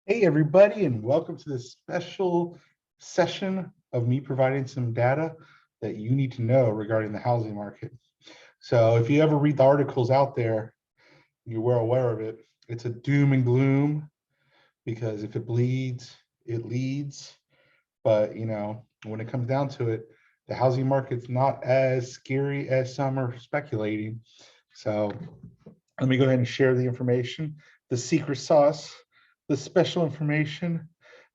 Hey, everybody, and welcome to this special session of me providing some data that you need to know regarding the housing market. So if you ever read the articles out there, you're well aware of it. It's a doom and gloom because if it bleeds, it leads. But, when it comes down to it, the housing market's not as scary as some are speculating. So let me go ahead and share the information, the secret sauce, the special information,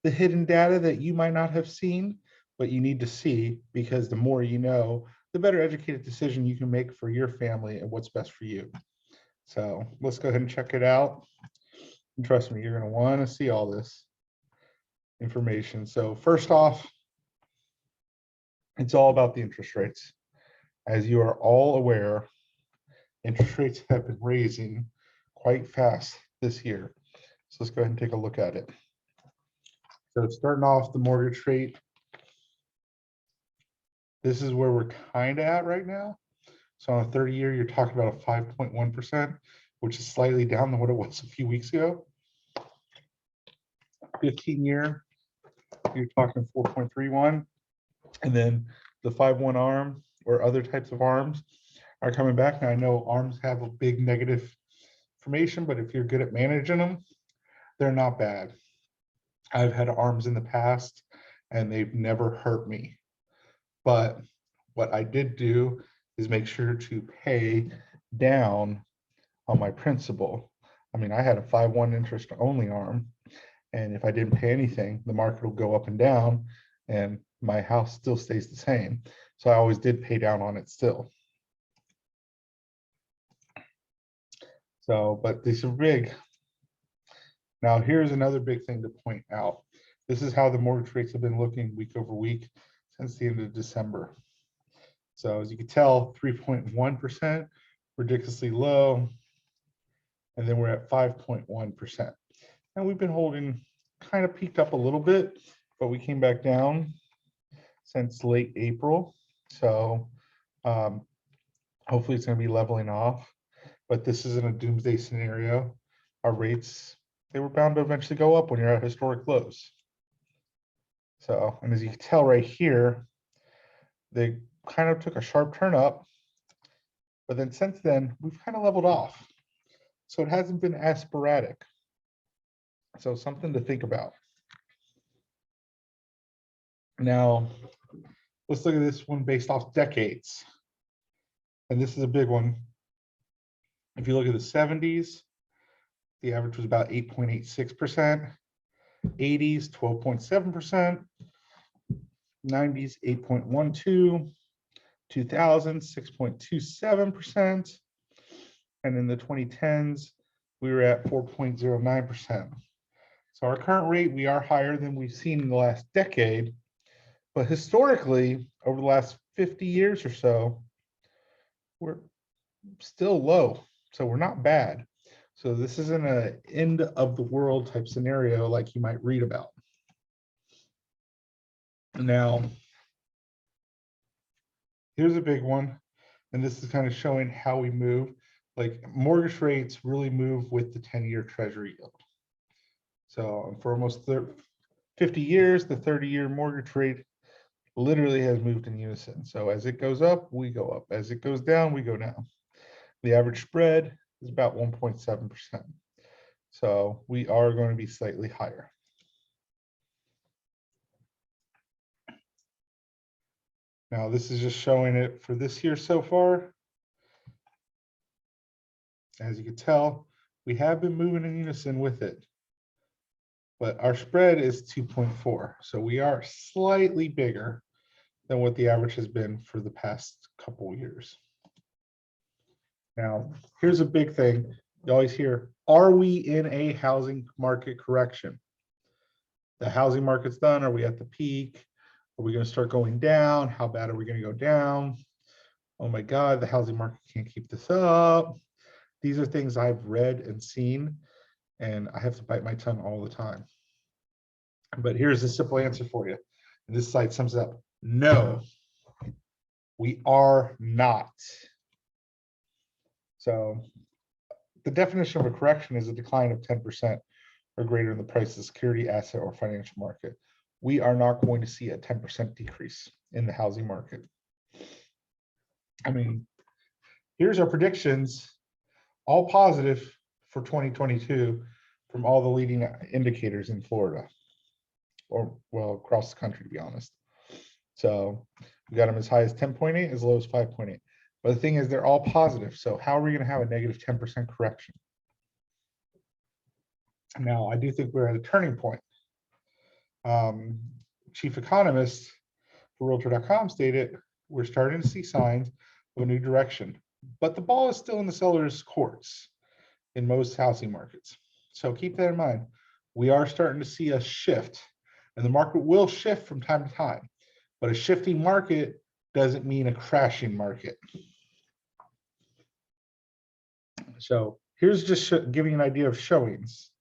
the hidden data that you might not have seen, but you need to see because the more you know, the better educated decision you can make for your family and what's best for you. So let's go ahead and check it out. And trust me, you're going to want to see all this information. So first off, it's all about the interest rates. As you are all aware, interest rates have been raising quite fast this year. So let's go ahead and take a look at it. So starting off the mortgage rate, this is where we're kind of at right now. So on a 30-year, you're talking about a 5.1%, which is slightly down than what it was a few weeks ago. 15-year, you're talking 4.31. And then the 5/1 ARM or other types of ARMs are coming back. Now I know ARMs have a big negative information, but if you're good at managing them, they're not bad. I've had ARMs in the past and they've never hurt me. But what I did do is make sure to pay down on my principal. I mean, I had a 5/1 interest only ARM, and if I didn't pay anything, the market will go up and down and my house still stays the same. So I always did pay down on it still. So, but these are big. Now, here's another big thing to point out. This is how the mortgage rates have been looking week over week since the end of December. So as you can tell, 3.1%, ridiculously low. And then we're at 5.1%. And we've been holding, kind of peaked up a little bit, but we came back down since late April. So hopefully it's going to be leveling off. But this isn't a doomsday scenario. Our rates, they were bound to eventually go up when you're at historic lows. So, and as you can tell right here, they kind of took a sharp turn up, but then since then, we've kind of leveled off. So it hasn't been as sporadic. So something to think about. Now, let's look at this one based off decades. And this is a big one. If you look at the 70s, the average was about 8.86%, 80s, 12.7%, 90s, 8.12%, 2000s, 6.27%, and in the 2010s, we were at 4.09%. So our current rate, we are higher than we've seen in the last decade, but historically, over the last 50 years or so, we're still low. So we're not bad. So this isn't an end of the world type scenario like you might read about. Now, here's a big one, and this is kind of showing how we move. Like mortgage rates really move with the 10-year treasury yield. So for almost 50 years, the 30-year mortgage rate literally has moved in unison. So as it goes up, we go up. As it goes down, we go down. The average spread is about 1.7%. So we are going to be slightly higher. Now this is just showing it for this year so far. As you can tell, we have been moving in unison with it. But our spread is 2.4. So we are slightly bigger than what the average has been for the past couple of years. Now, here's a big thing. You always hear, are we in a housing market correction? The housing market's done. Are we at the peak? Are we going to start going down? How bad are we going to go down? Oh my God, the housing market can't keep this up. These are things I've read and seen, and I have to bite my tongue all the time. But here's a simple answer for you. And this slide sums it up. No, we are not. So the definition of a correction is a decline of 10% or greater in the price of the security, asset, or financial market. We are not going to see a 10% decrease in the housing market. I mean, here's our predictions, all positive for 2022 from all the leading indicators in Florida, or well, across the country, to be honest. So we got them as high as 10.8, as low as 5.8. But the thing is, they're all positive. So how are we going to have a negative 10% correction? Now, I do think we're at a turning point. Chief economist for Realtor.com stated, we're starting to see signs of a new direction, but the ball is still in the seller's courts in most housing markets. So keep that in mind. We are starting to see a shift, and the market will shift from time to time, but a shifting market doesn't mean a crashing market. So here's just giving you an idea of showings.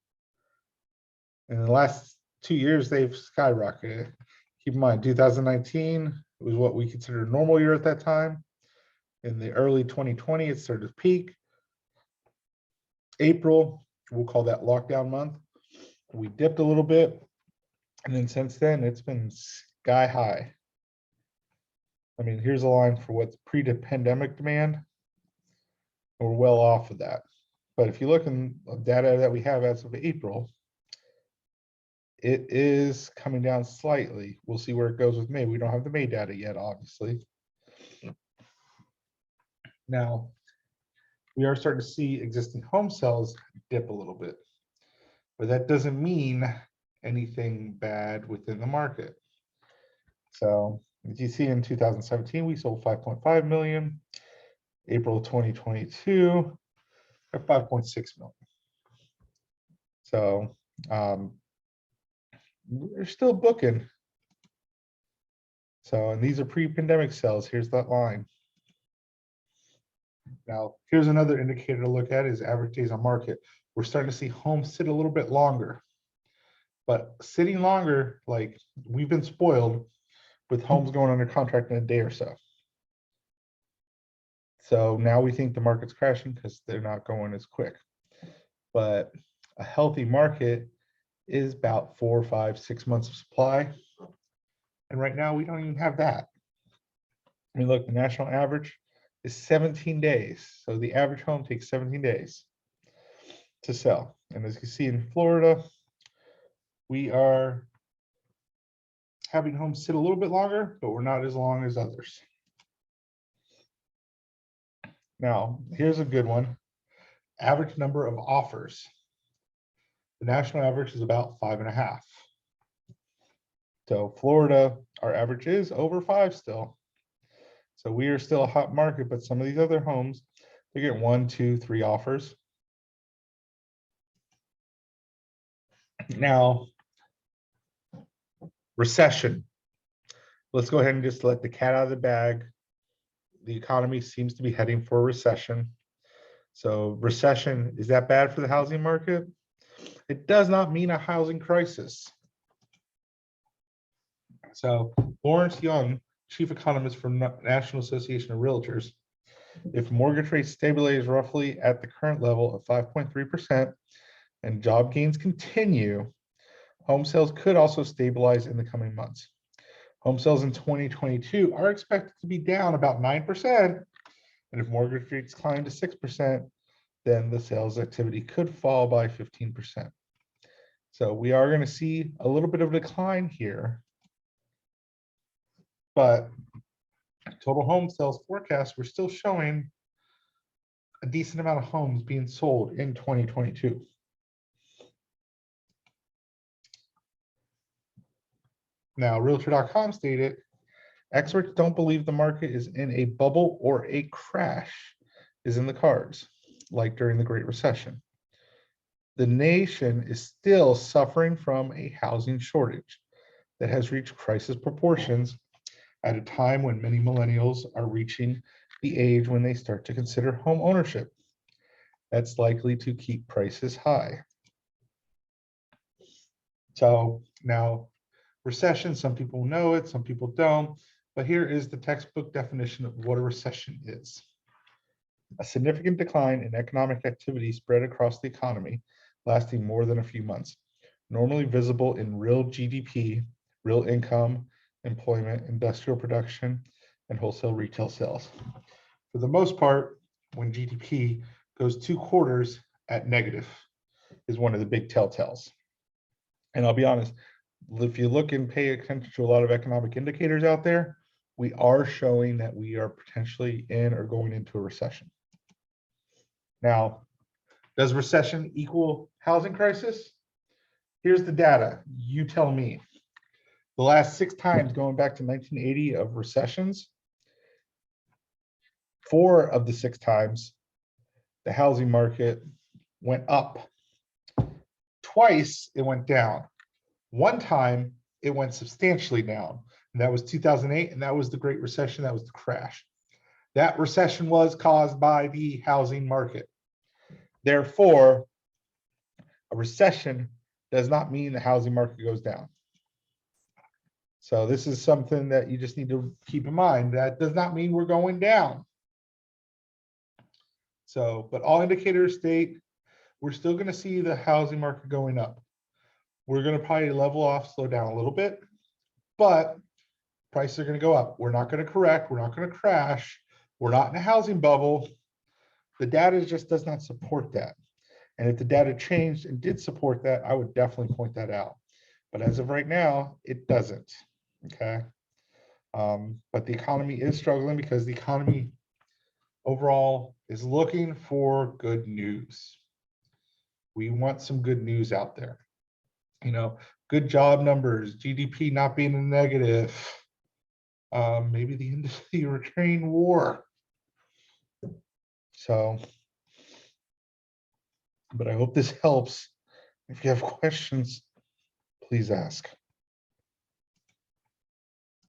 In the last 2 years, they've skyrocketed. Keep in mind, 2019 was what we considered a normal year at that time. In the early 2020, it started to peak. April, we'll call that lockdown month. We dipped a little bit, and then since then, it's been sky high. I mean, here's a line for what's pre-pandemic demand. We're well off of that. But if you look in the data that we have as of April, it is coming down slightly. We'll see where it goes with May. We don't have the May data yet, obviously. Now, we are starting to see existing home sales dip a little bit, but that doesn't mean anything bad within the market. So as you see in 2017, we sold 5.5 million. April 2022, at 5.6 million. So we're still booking. So, and these are pre-pandemic sales. Here's that line. Now, here's another indicator to look at is average days on market. We're starting to see homes sit a little bit longer, but sitting longer, like we've been spoiled with homes going under contract in a day or so. So now we think the market's crashing because they're not going as quick. But a healthy market is about 4, 5, 6 months of supply. And right now we don't even have that. I mean, look, the national average is 17 days. So the average home takes 17 days to sell. And as you see in Florida, we are having homes sit a little bit longer, but we're not as long as others. Now, here's a good one. Average number of offers. The national average is about 5.5. So Florida, our average is over 5 still. So we are still a hot market, but some of these other homes, they get 1, 2, 3 offers. Now, recession. Let's go ahead and just let the cat out of the bag. The economy seems to be heading for a recession. So recession, is that bad for the housing market? It does not mean a housing crisis. So Lawrence Young, chief economist from National Association of Realtors, if mortgage rates stabilize roughly at the current level of 5.3% and job gains continue, home sales could also stabilize in the coming months. Home sales in 2022 are expected to be down about 9%. And if mortgage rates climb to 6%, then the sales activity could fall by 15%. So we are going to see a little bit of a decline here. But total home sales forecast, we're still showing a decent amount of homes being sold in 2022. Now, Realtor.com stated, experts don't believe the market is in a bubble or a crash is in the cards, like during the Great Recession. The nation is still suffering from a housing shortage that has reached crisis proportions at a time when many millennials are reaching the age when they start to consider home ownership. That's likely to keep prices high. So now, recession, some people know it, some people don't, but here is the textbook definition of what a recession is. A significant decline in economic activity spread across the economy, lasting more than a few months. normally visible in real GDP, real income, employment, industrial production, and wholesale retail sales. For the most part, when GDP goes 2 quarters at negative is one of the big telltales. And I'll be honest, if you look and pay attention to a lot of economic indicators out there, we are showing that we are potentially in or going into a recession. Now, does recession equal housing crisis? Here's the data. You tell me. The last 6 times going back to 1980 of recessions, 4 of the 6 times, the housing market went up. Twice it went down. One time it went substantially down, and that was 2008, and that was the Great Recession. That was the crash. That recession was caused by the housing market. Therefore, a recession does not mean the housing market goes down. So this is something that you just need to keep in mind. That does not mean we're going down. So, but all indicators state we're still going to see the housing market going up. We're going to probably level off, slow down a little bit, but prices are going to go up. We're not going to correct. We're not going to crash. We're not in a housing bubble. The data just does not support that. And if the data changed and did support that, I would definitely point that out. But as of right now, it doesn't. Okay. But the economy is struggling because the economy overall is looking for good news. We want some good news out there. You know, good job numbers, GDP not being in negative, maybe the end of the Ukraine war. So, but I hope this helps. If you have questions, please ask.